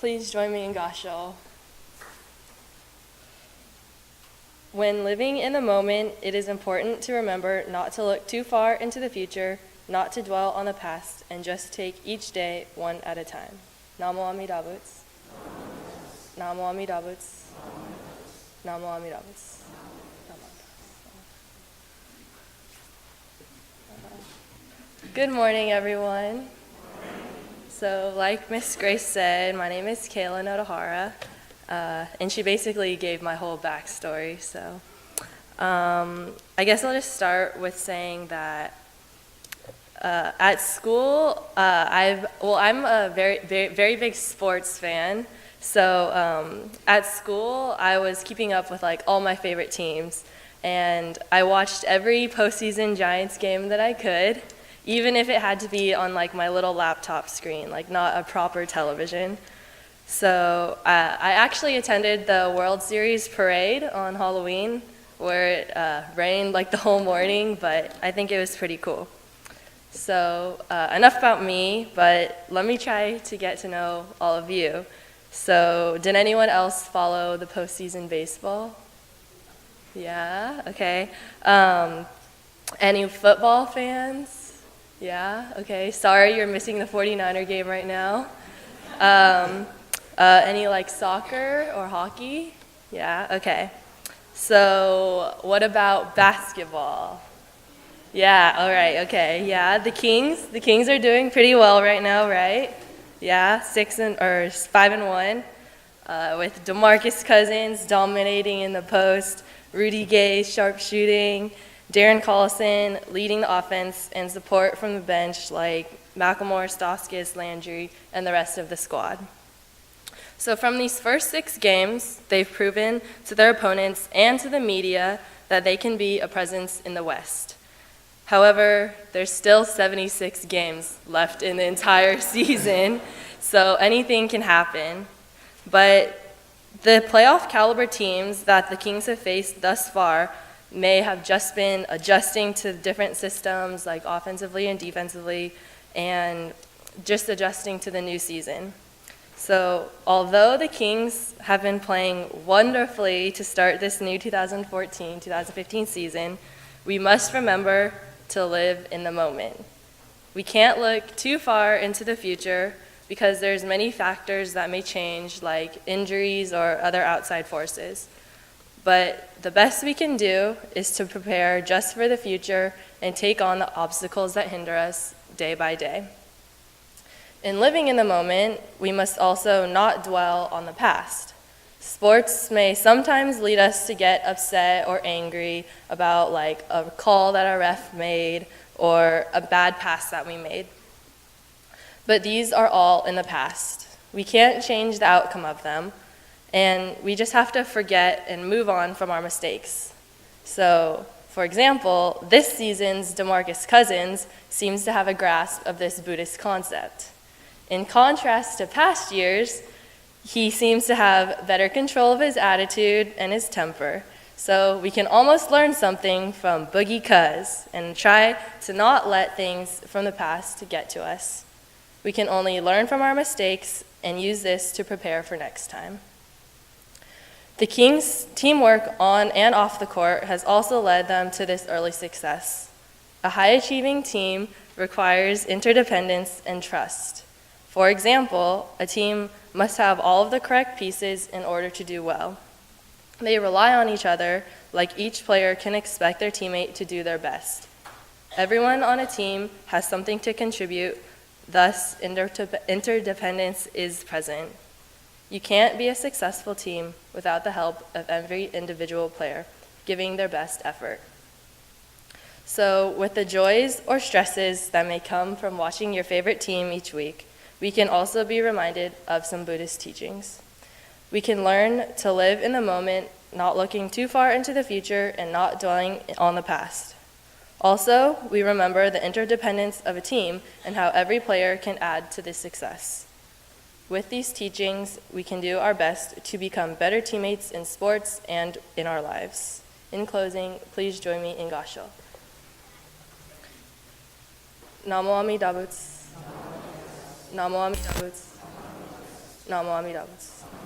Please join me in Gasho. When living in the moment, it is important to remember not to look too far into the future, not to dwell on the past, and just take each day one at a time. Namo Amida Butsu. Namo Amida Butsu. Namo Amida Butsu. Good morning, everyone. So, like Miss Grace said, my name is Kayla Notohara, and she basically gave my whole backstory. So, I guess I'll just start with saying that at school, I'm a very big sports fan. So, at school, I was keeping up with like all my favorite teams, and I watched every postseason Giants game that I could. Even if it had to be on like my little laptop screen, like not a proper television. So I actually attended the World Series parade on Halloween, where it rained like the whole morning, but I think it was pretty cool. So enough about me, but let me try to get to know all of you. So did anyone else follow the postseason baseball? Yeah, okay. Any football fans? Yeah, okay. Sorry you're missing the 49er game right now. Any like soccer or hockey? Yeah, okay. So what about basketball? Yeah, all right, okay. Yeah, the Kings are doing pretty well right now, right? Yeah, 5-1, with DeMarcus Cousins dominating in the post, Rudy Gay sharpshooting, Darren Collison leading the offense, and support from the bench like McLemore, Stauskas, Landry, and the rest of the squad. So from these first 6 games, they've proven to their opponents and to the media that they can be a presence in the West. However, there's still 76 games left in the entire season, so anything can happen. But the playoff caliber teams that the Kings have faced thus far may have just been adjusting to different systems like offensively and defensively, and just adjusting to the new season. So although the Kings have been playing wonderfully to start this new 2014-2015 season, we must remember to live in the moment. We can't look too far into the future because there's many factors that may change, like injuries or other outside forces. But the best we can do is to prepare just for the future and take on the obstacles that hinder us day by day. In living in the moment, we must also not dwell on the past. Sports may sometimes lead us to get upset or angry about like a call that a ref made or a bad pass that we made. But these are all in the past. We can't change the outcome of them. And we just have to forget and move on from our mistakes. So, for example, this season's DeMarcus Cousins seems to have a grasp of this Buddhist concept. In contrast to past years, he seems to have better control of his attitude and his temper. So we can almost learn something from Boogie Cuz and try to not let things from the past get to us. We can only learn from our mistakes and use this to prepare for next time. The Kings' teamwork on and off the court has also led them to this early success. A high-achieving team requires interdependence and trust. For example, a team must have all of the correct pieces in order to do well. They rely on each other, like each player can expect their teammate to do their best. Everyone on a team has something to contribute, thus interdependence is present. You can't be a successful team without the help of every individual player giving their best effort. So with the joys or stresses that may come from watching your favorite team each week, we can also be reminded of some Buddhist teachings. We can learn to live in the moment, not looking too far into the future and not dwelling on the past. Also, we remember the interdependence of a team and how every player can add to this success. With these teachings, we can do our best to become better teammates in sports and in our lives. In closing, please join me in Gasho. Namo Amida Butsu. Namo Amida Butsu. Namo Amida Butsu.